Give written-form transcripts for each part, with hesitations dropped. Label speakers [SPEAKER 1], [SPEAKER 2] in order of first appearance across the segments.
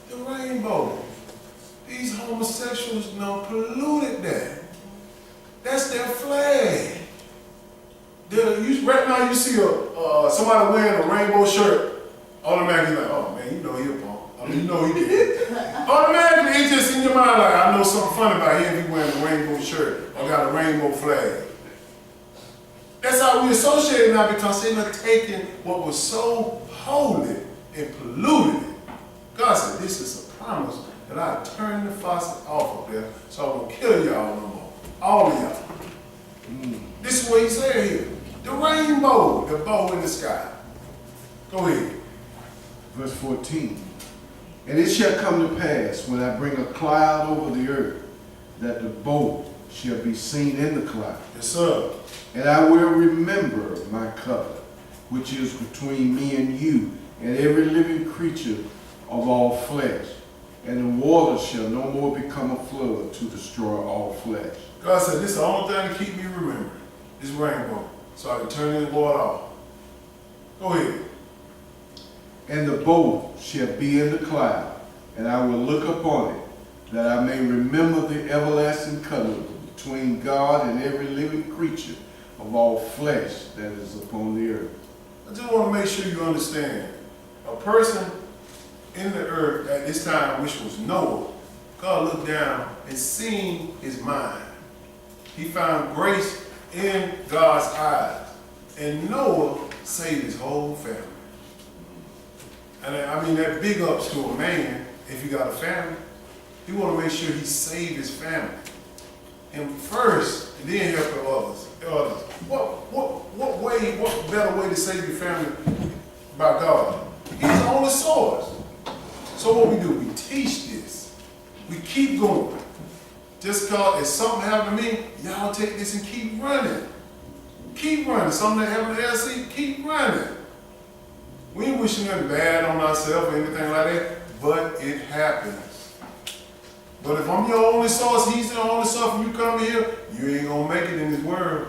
[SPEAKER 1] The rainbow. These homosexuals polluted that. That's their flag. Right now you see somebody wearing a rainbow shirt, automatically like, oh man, you know he a punk. I mean, you know he did. Automatically, it's just in your mind like, I know something funny about him if he wearing a rainbow shirt or got a rainbow flag. That's how we associate it now because they were taking what was so holy and polluted it. God said, this is a promise that I turn the faucet off of there so I won't kill y'all no more. All of y'all. This is what he said here. The rainbow, the bow in the sky. Go ahead.
[SPEAKER 2] Verse 14. And it shall come to pass when I bring a cloud over the earth, that the bow shall be seen in the cloud.
[SPEAKER 1] Yes, sir.
[SPEAKER 2] And I will remember my covenant, which is between me and you, and every living creature of all flesh. And the water shall no more become a flood to destroy all flesh.
[SPEAKER 1] God said, this is the only thing to keep me remembering. This rainbow. So I can turn this water off. Go ahead.
[SPEAKER 2] And the bow shall be in the cloud, and I will look upon it, that I may remember the everlasting covenant between God and every living creature of all flesh that is upon the earth.
[SPEAKER 1] I just want to make sure you understand. A person in the earth at this time, which was Noah, God looked down and seen his mind. He found grace in God's eyes. And Noah saved his whole family. And I mean, that big ups to a man, if you got a family, he want to make sure he saved his family. And first, and then help others. What better way to save your family by God? He's the only source. So what we do, we teach this. We keep going. Just because if something happened to me, y'all take this and keep running. Keep running. Something that happened to LC, keep running. We ain't wishing nothing bad on ourselves or anything like that, but it happens. But if I'm your only source, he's the only source, and you come here, you ain't gonna make it in this world.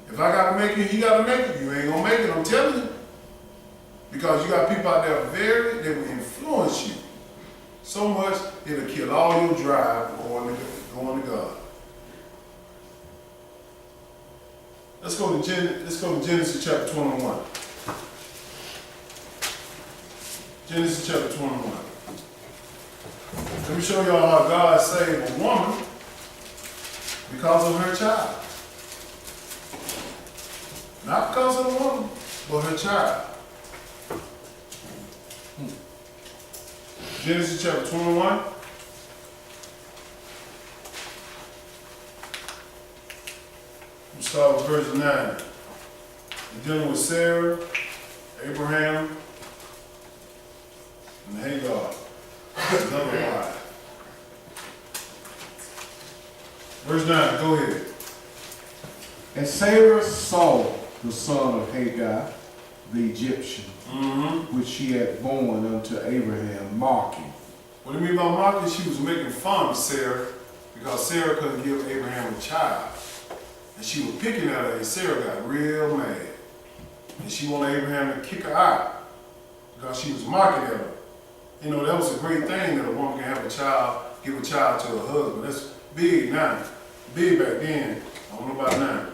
[SPEAKER 1] If I gotta make it, he gotta make it, you ain't gonna make it, I'm telling you. Because you got people out there that will influence you so much, it'll kill all your drive going to God. Let's go to Genesis chapter 21. Genesis chapter 21. Let me show y'all how God saved a woman because of her child. Not because of the woman, but her child. Genesis chapter 21. We start with verse 9. We're dealing with Sarah, Abraham, and Hagar, another wife. Verse 9, go ahead.
[SPEAKER 2] And Sarah saw the son of Hagar, the Egyptian, which she had born unto Abraham, mocking.
[SPEAKER 1] What do you mean by mocking? She was making fun of Sarah because Sarah couldn't give Abraham a child. And she was picking at her, and Sarah got real mad. And she wanted Abraham to kick her out because she was mocking at her. You know, that was a great thing that a woman can have a child, give a child to her husband. That's big now. Big back then. I don't know about now.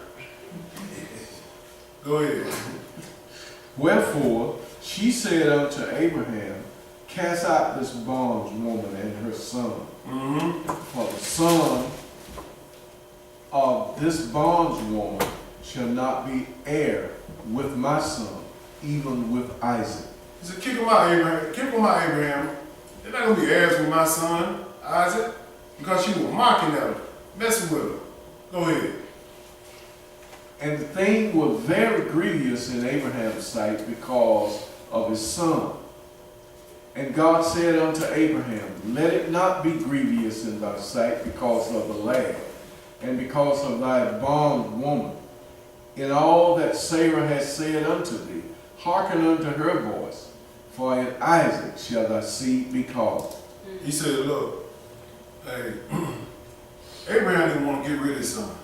[SPEAKER 1] Go ahead.
[SPEAKER 2] Wherefore she said unto Abraham, cast out this bondwoman and her son. For the son of this bondwoman shall not be heir with my son, even with Isaac.
[SPEAKER 1] He said, kick him out, Abraham. Kick him out, Abraham. They're not going to be heirs with my son, Isaac, because she was mocking at him, messing with her. Go ahead.
[SPEAKER 2] And the thing was very grievous in Abraham's sight because of his son. And God said unto Abraham, let it not be grievous in thy sight because of the lad, and because of thy bondwoman. In all that Sarah has said unto thee, hearken unto her voice, for in Isaac shall thy seed be called.
[SPEAKER 1] He said, look, hey, Abraham didn't want to get rid of his son.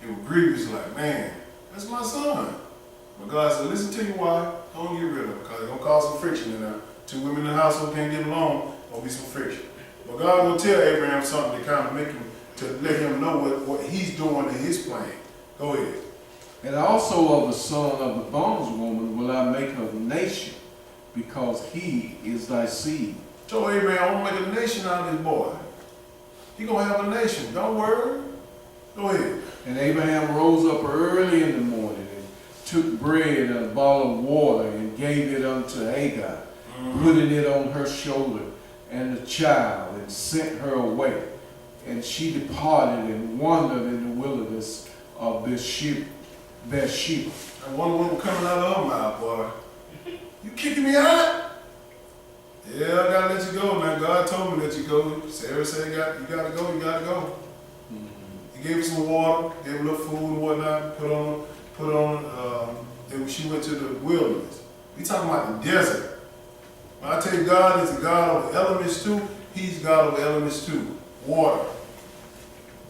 [SPEAKER 1] He was grievous, like, man, that's my son. But God said, listen to your wife, don't get rid of her, because it's going to cause some friction in Two women in the household can't get along, gonna be some friction. But God gonna tell Abraham something to kind of make him, to let him know what he's doing in his plan. Go ahead.
[SPEAKER 2] And also of the son of the bondwoman will I make a nation, because he is thy seed.
[SPEAKER 1] So Abraham, I'm gonna make a nation out of this boy. He gonna have a nation, don't worry. Go ahead.
[SPEAKER 2] And Abraham rose up early in the morning and took bread and a bottle of water and gave it unto Hagar, putting it on her shoulder and the child, and sent her away. And she departed and wandered in the wilderness of Beersheba.
[SPEAKER 1] I wonder what was coming out of her mouth, boy. You kicking me out? Yeah, I gotta let you go, man. God told me to let you go. Sarah said, you gotta go, you gotta go. He gave her some water, gave her a little food and whatnot, and she went to the wilderness. We talking about the desert. When I tell you God is the God of the elements too, he's God of the elements too. Water.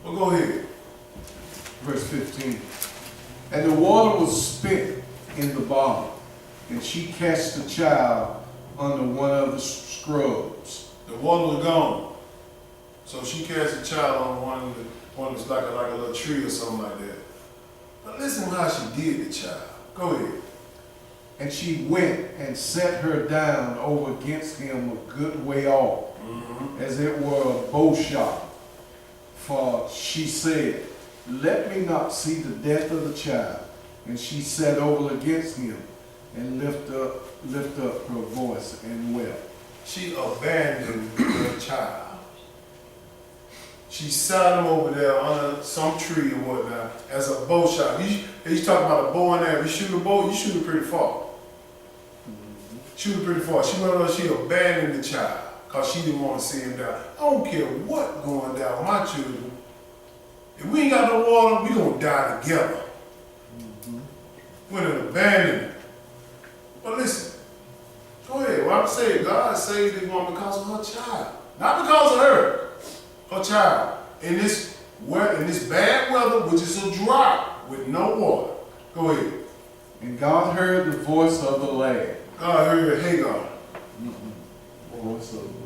[SPEAKER 1] Well, go ahead.
[SPEAKER 2] Verse 15. And the water was spent in the bottle, and she cast the child under one of the scrubs.
[SPEAKER 1] The water was gone. So she cast the child on one that's like a little tree or something like that. But listen how she did the child. Go ahead.
[SPEAKER 2] And she went and set her down over against him a good way off, as it were a bow shot. For she said, let me not see the death of the child. And she sat over against him and lift up her voice and wept. She
[SPEAKER 1] Abandoned the child. She sat him over there under some tree or whatnot as a bow shot. He's talking about a bow and arrow. You shoot a bow, you shoot it pretty far. Shoot it pretty far. She went over, she abandoned the child because she didn't want to see him die. I don't care what's going down with my children. If we ain't got no water, we gonna die together. Went and abandoned it. But listen, go ahead. What I'm saying, God saved this woman because of her child. Not because of her. Her child. In this bad weather, which is a drought with no water. Go ahead.
[SPEAKER 2] And God heard the voice of the lad.
[SPEAKER 1] God heard Hagar.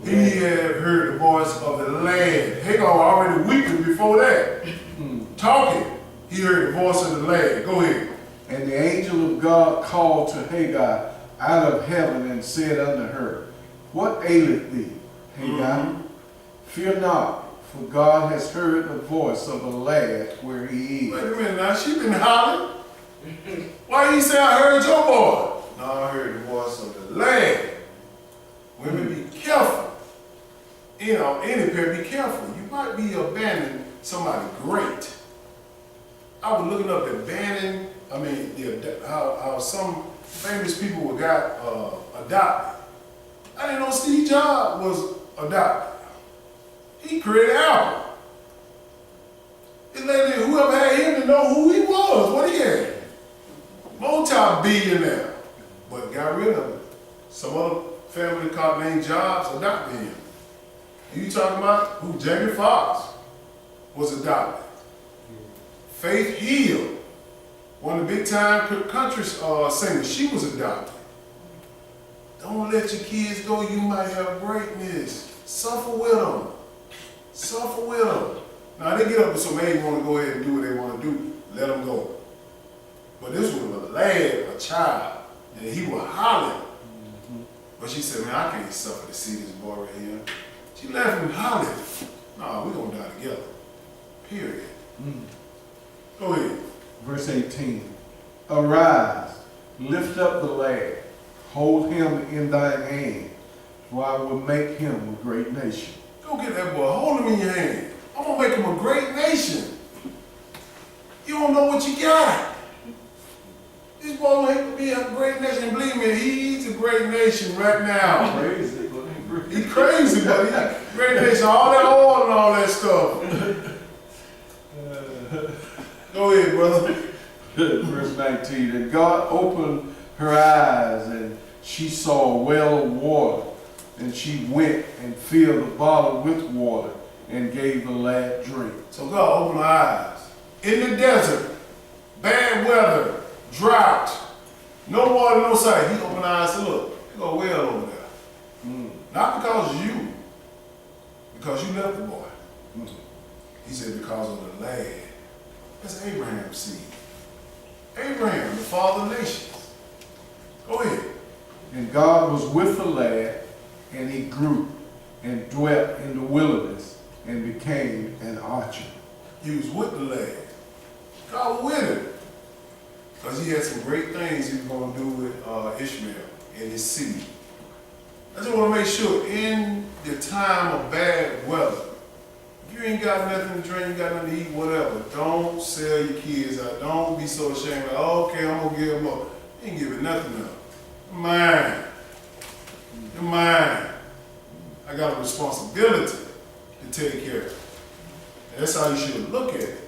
[SPEAKER 1] He had heard the voice of the lad. Hagar already weeping before that. Talking. He heard the voice of the lad. Go ahead.
[SPEAKER 2] And the angel of God called to Hagar out of heaven and said unto her, what aileth thee, Hagar? Fear not, for God has heard the voice of the lad where he is.
[SPEAKER 1] Wait a minute now, she been hollering. Why you say I heard your voice? No, I heard the voice of the lad. Women, be careful. You know, any pair, be careful. You might be abandoning somebody great. I was looking up abandoning, how some famous people got adopted. I didn't know Steve Jobs was adopted. He created Apple. His lady, whoever had him to know who he was, what he had. Multi-billionaire, but got rid of it. Some other family named Jobs adopted him. You talking about who? Jamie Foxx was adopted. Faith Hill, one of the big time country singers, she was adopted. Don't let your kids go, you might have greatness. Suffer with them. Suffer with them. Now they get up with some age, want to go ahead and do what they want to do, let them go. But this was a lad, a child, and he was hollering. But she said, man, I can't suffer to see this boy right here. She left him hollering. Nah, we're going to die together. Period. Go ahead.
[SPEAKER 2] Verse 18. Arise, lift up the lad, hold him in thine hand, for I will make him a great nation.
[SPEAKER 1] Go get that boy, hold him in your hand. I'm going to make him a great nation. You don't know what you got. This boy will be a great nation. And believe me, he's a great nation right now.
[SPEAKER 2] Crazy,
[SPEAKER 1] He's crazy, but he's a great nation. All that oil and all that stuff. Go ahead, brother.
[SPEAKER 2] Verse 19. And God opened her eyes, and she saw a well of water. And she went and filled the bottle with water and gave the lad drink.
[SPEAKER 1] So God opened her eyes. In the desert, bad weather, drought, no water, no sight. He opened her eyes and said, look, there's a well over there. Not because of you, because you left the boy. He said because of the lad. That's Abraham's seed. Abraham, the father of nations. Go ahead.
[SPEAKER 2] And God was with the lad, and he grew and dwelt in the wilderness and became an archer.
[SPEAKER 1] He was with the lad. God was with him. Because he had some great things he was going to do with Ishmael and his seed. I just want to make sure in the time of bad weather, if you ain't got nothing to drink, you got nothing to eat, whatever, don't sell your kids out. Don't be so ashamed. Like, oh, okay, I'm going to give them up. You ain't giving nothing up. You're mine. You're mine. I got a responsibility to take care of it. And that's how you should look at it.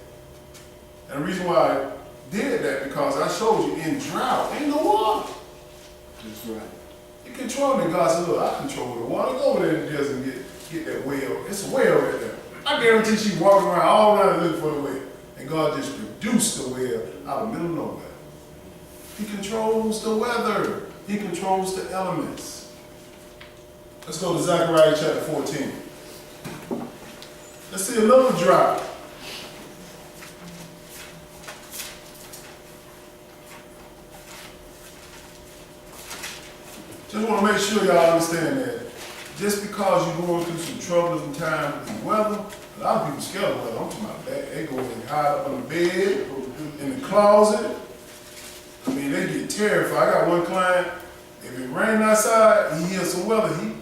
[SPEAKER 1] And the reason why I did that, because I showed you in drought, ain't no water.
[SPEAKER 2] That's right.
[SPEAKER 1] You control it. God said, look, I control the water. Go over there in the desert and get that well. It's a well right there. I guarantee she's walking around all around looking for the well. And God just produced the well out of the middle of nowhere. He controls the weather. He controls the elements. Let's go to Zechariah chapter 14. Let's see a little drought. Just want to make sure y'all understand that just because you're going through some troubles and times with the weather, a lot of people scared of weather. I'm talking about that. They go and hide up on the bed, in the closet. I mean, they get terrified. I got one client, if it rain outside, he hears some weather, he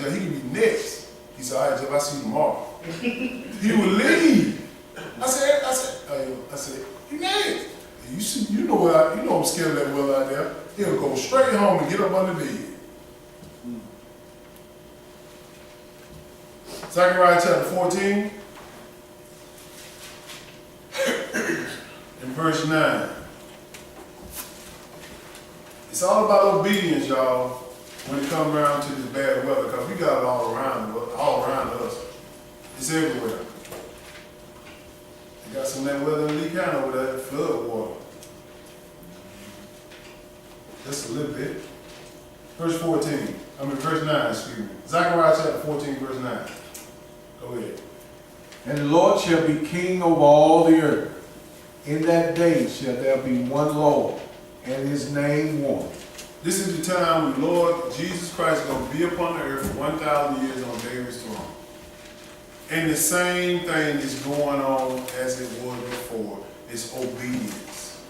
[SPEAKER 1] can be next. He said, all right, Jeff, I'll see you tomorrow. He would leave. I said, you next. You know I'm scared of that weather out there. He'll go straight home and get up on the bed. Zechariah chapter 14, in verse 9. It's all about obedience, y'all, when it comes around to this bad weather, because we got it all around us. It's everywhere. You got some of that weather in Lee County over there, flood water. Just a little bit. Verse 9, excuse me. Zechariah chapter 14, verse 9. Go ahead.
[SPEAKER 2] And the Lord shall be king over all the earth. In that day shall there be one Lord, and his name one.
[SPEAKER 1] This is the time when Lord Jesus Christ is going to be upon the earth for 1,000 years on David's throne. And the same thing is going on as it was before. It's obedience.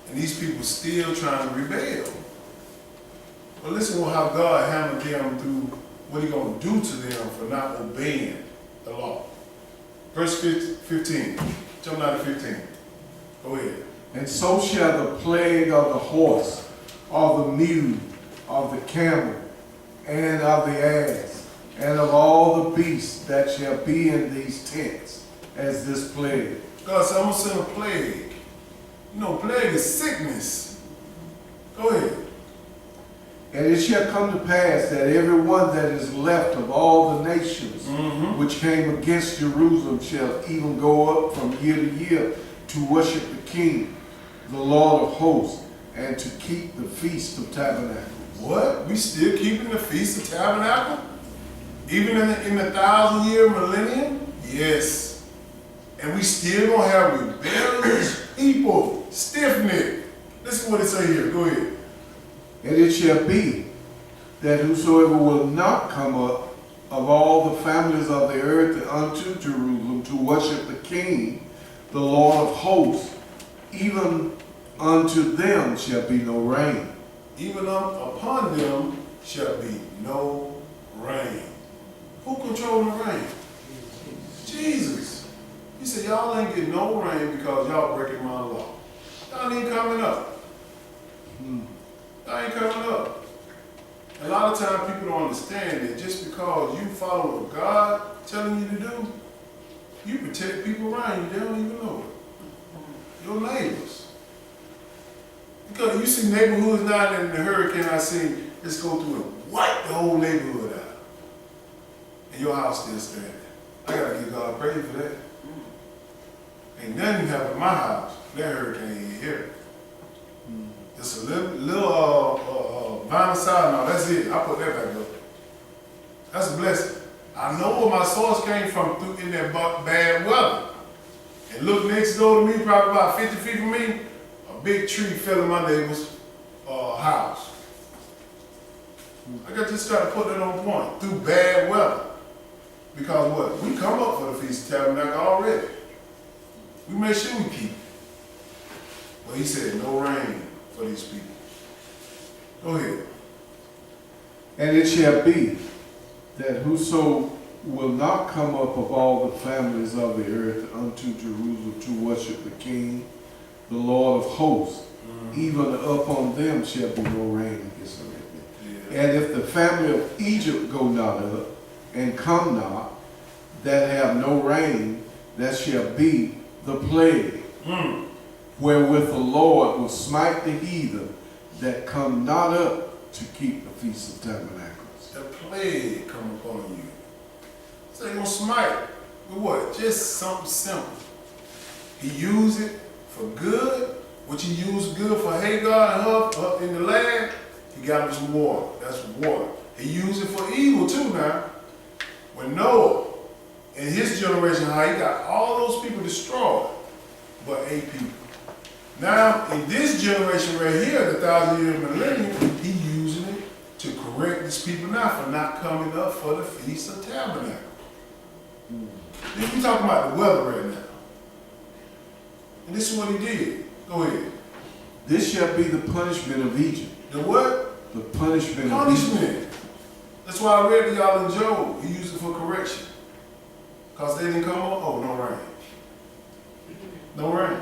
[SPEAKER 1] And these people still trying to rebel. But listen to how God handled them through what He's going to do to them for not obeying the law. Verse 15. Jump down to 15. Go ahead.
[SPEAKER 2] And so shall the plague of the horse, of the mule, of the camel, and of the ass, and of all the beasts that shall be in these tents, as this plague.
[SPEAKER 1] God said, I'm going to send a plague. You know, plague is sickness. Go ahead.
[SPEAKER 2] And it shall come to pass that every one that is left of all the nations which came against Jerusalem shall even go up from year to year to worship the King, the Lord of hosts, and to keep the Feast of Tabernacles.
[SPEAKER 1] What? We still keeping the Feast of Tabernacle? Even in the 1,000-year millennium? Yes. And we still gonna have rebellious people, stiff-necked. Listen to what it say here. Go ahead.
[SPEAKER 2] And it shall be that whosoever will not come up of all the families of the earth unto Jerusalem to worship the King, the Lord of hosts, even unto them shall be no rain.
[SPEAKER 1] Even upon them shall be no rain. Who controls the rain? Jesus. He said, y'all ain't getting no rain because y'all breaking my law. Y'all ain't coming up. Y'all ain't coming up. A lot of times people don't understand that just because you follow what God telling you to do, you protect people around you. They don't even know it. Your neighbors. Because you see neighborhoods now in the hurricane I seen, just go through and wipe the whole neighborhood out. And your house still standing. I gotta give God praise for that. Ain't nothing happened in my house. That hurricane ain't here. Just a little vinyl siding, no, that's it. I put that back up. That's a blessing. I know where my source came from through in that bad weather. And look next door to me, probably about 50 feet from me, a big tree fell in my neighbor's house. I just got to put that on point, through bad weather. Because what? We come up for the Feast of Tabernacle already. We make sure we keep it. But he said no rain for these people. Go ahead.
[SPEAKER 2] And it shall be that whoso will not come up of all the families of the earth unto Jerusalem to worship the King, the Lord of hosts, even upon them shall be no rain against them. Yeah. And if the family of Egypt go not up, and come not, that have no rain, that shall be the plague, wherewith the Lord will smite the heathen that come not up to keep the Feast of Tabernacles.
[SPEAKER 1] The plague come upon you. So they're going to smite with what? Just something simple. He used it for good, which he used good for Hagar and her up in the land. He got him some water. That's water. He used it for evil too now. When Noah, in his generation, how he got all those people destroyed, but 8 people. Now, in this generation right here, the 1,000-year millennium, he using it to correct these people now for not coming up for the Feast of Tabernacle. We talking about the weather right now. And this is what he did. Go ahead.
[SPEAKER 2] This shall be the punishment of Egypt.
[SPEAKER 1] The what?
[SPEAKER 2] The punishment of Egypt.
[SPEAKER 1] Punishment. That's why I read to y'all in Job. He used it for correction. Because they didn't come up. Oh, no rain. No rain.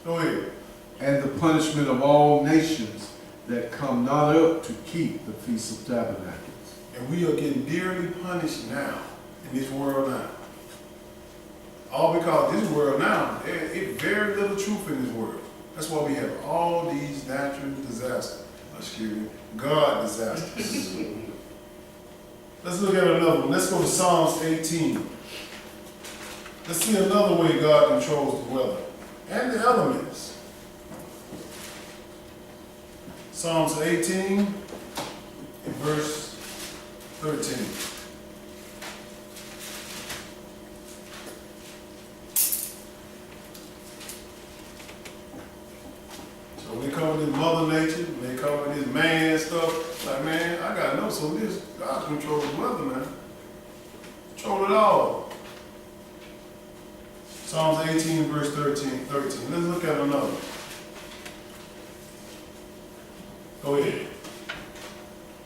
[SPEAKER 1] Go ahead.
[SPEAKER 2] And the punishment of all nations that come not up to keep the Feast of Tabernacles.
[SPEAKER 1] And we are getting dearly punished now, in this world now. All because this world now, it's very little truth in this world. That's why we have all these natural disasters. Excuse me, God disasters. Let's look at another one. Let's go to Psalms 18. Let's see another way God controls the weather and the elements. Psalms 18 and verse 13. So when they come with this mother nature, when they come with this man stuff, like man, I gotta know some of this. God controls the weather, man. Control it all. Psalms 18 verse 13. Let's look at another. Go ahead.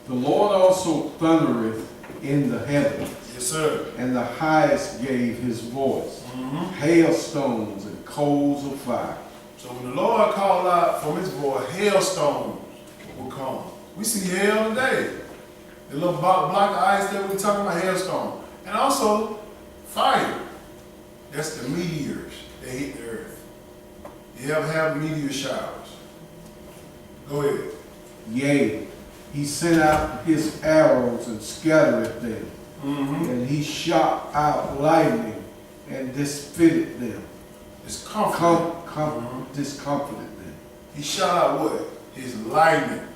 [SPEAKER 2] The Lord also thundereth in the heavens.
[SPEAKER 1] Yes, sir.
[SPEAKER 2] And the highest gave his voice. Hailstones and coals of fire.
[SPEAKER 1] So when the Lord called out from his voice, hailstones will come. We see hail today. The little block of ice that we're talking about, hailstone. And also fire. That's the meteors that hit the earth. You ever have meteor showers? Go ahead.
[SPEAKER 2] Yea, he sent out his arrows and scattered them. And he shot out lightning and disfitted them. Discomfited them.
[SPEAKER 1] He shot out what? His lightning.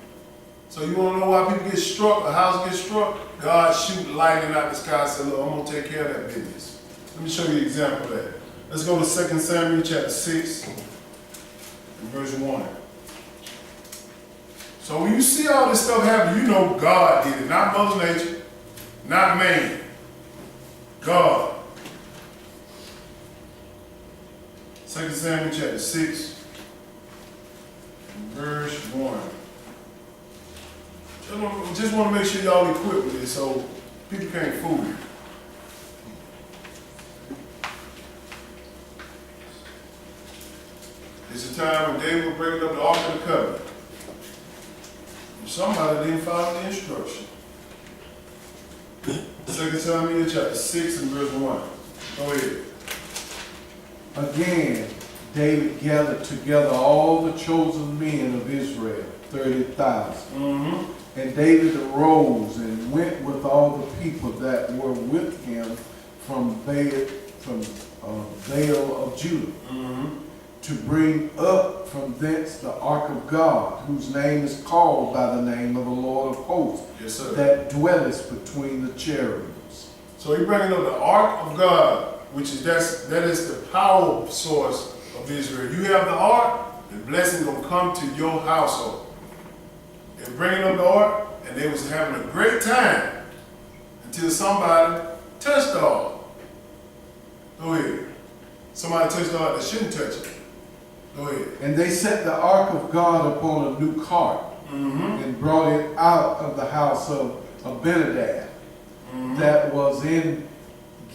[SPEAKER 1] So you want to know why people get struck, a house gets struck? God shoot lightning out the sky and say, look, I'm going to take care of that business. Let me show you an example of that. Let's go to 2 Samuel chapter 6 and verse 1. So when you see all this stuff happen, you know God did it. Not Mother Nature, not man. God. 2 Samuel chapter 6 and verse 1. Just want to make sure y'all equipped with this so people can't fool you. It's a time when David was breaking up the Ark of the Covenant. And somebody didn't follow the instruction. 2 Samuel chapter 6 and verse 1. Go ahead.
[SPEAKER 2] Again, David gathered together all the chosen men of Israel, 30,000. And David arose and went with all the people that were with him from Baal of Judah to bring up from thence the ark of God, whose name is called by the name of the Lord of hosts,
[SPEAKER 1] Yes, sir.
[SPEAKER 2] that dwelleth between the cherubims.
[SPEAKER 1] So he bringing up the ark of God, which is that is the power source of Israel. You have the ark, the blessing gonna come to your household. They're bringing up the ark, and they was having a great time until somebody touched the ark. Go ahead. Somebody touched the ark that shouldn't touch it. Go ahead.
[SPEAKER 2] And they set the ark of God upon a new cart, and brought it out of the house of Abinadab, that was in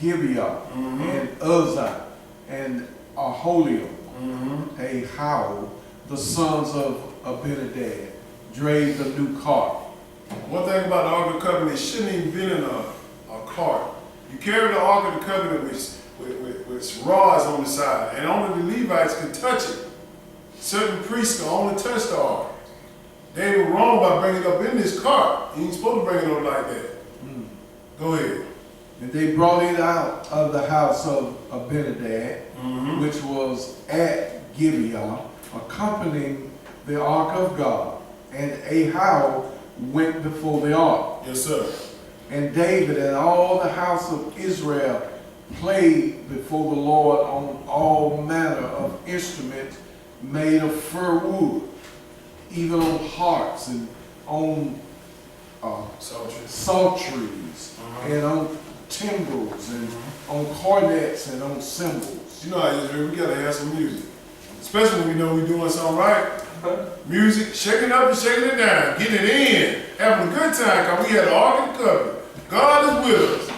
[SPEAKER 2] Gibeah, and Uzzah, and Aholiab, Ahau, the sons of Abinadab, drave the new cart.
[SPEAKER 1] One thing about the Ark of the Covenant, it shouldn't even been in a cart. You carry the Ark of the Covenant with rods on the side, and only the Levites could touch it. Certain priests could only touch the Ark. They were wrong by bringing it up in this cart. You ain't supposed to bring it up like that. Go ahead.
[SPEAKER 2] And they brought it out of the house of Abinadab, which was at Gibeah, accompanying the ark of God. And Ahau went before the ark.
[SPEAKER 1] Yes, sir.
[SPEAKER 2] And David and all the house of Israel played before the Lord on all manner of instruments made of fir wood, even on harps and on psalteries, and on timbrels, and on cornets, and on cymbals.
[SPEAKER 1] You know how Israel, we gotta have some music. Especially when we know we're doing something right. Music, shaking up and shaking it down, getting it in, having a good time, because we had the Ark of the Covenant. God is with us.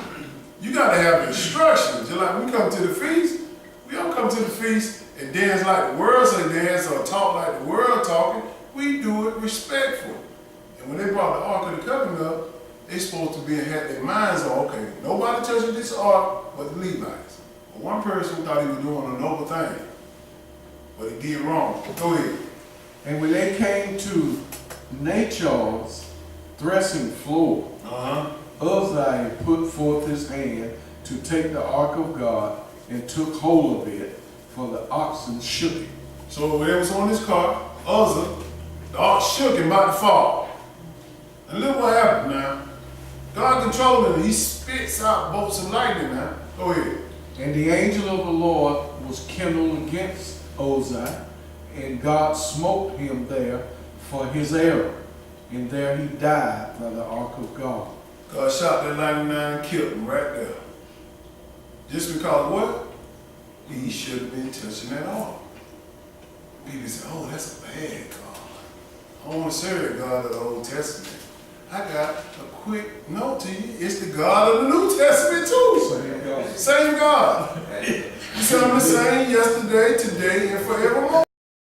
[SPEAKER 1] You got to have instructions. Just like we come to the feast, we don't come to the feast and dance like the world say dance or talk like the world talking. We do it respectful. And when they brought the Ark of the Covenant up, they supposed to be had their minds on, okay, nobody touching this Ark but the Levites. But one person thought he was doing a noble thing, but he did wrong. Go ahead.
[SPEAKER 2] And when they came to Nachor's threshing floor, Uzziah put forth his hand to take the ark of God and took hold of it, for the oxen shook it.
[SPEAKER 1] So when it was on this cart, Uzzah, the ark shook and about to fall. And look what happened now. God controlling it. He spits out bolts of lightning now. Go ahead.
[SPEAKER 2] And the angel of the Lord was kindled against Uzziah, and God smote him there for his error. And there he died by the ark of God.
[SPEAKER 1] God shot that lightning down and killed him right there. Just because what? He should have been touching that ark. People say, oh, that's a bad God. I don't want to serve the God of the Old Testament. I got a quick note to you. It's the God of the New Testament too. Same God. He's the same yesterday, today, and forevermore.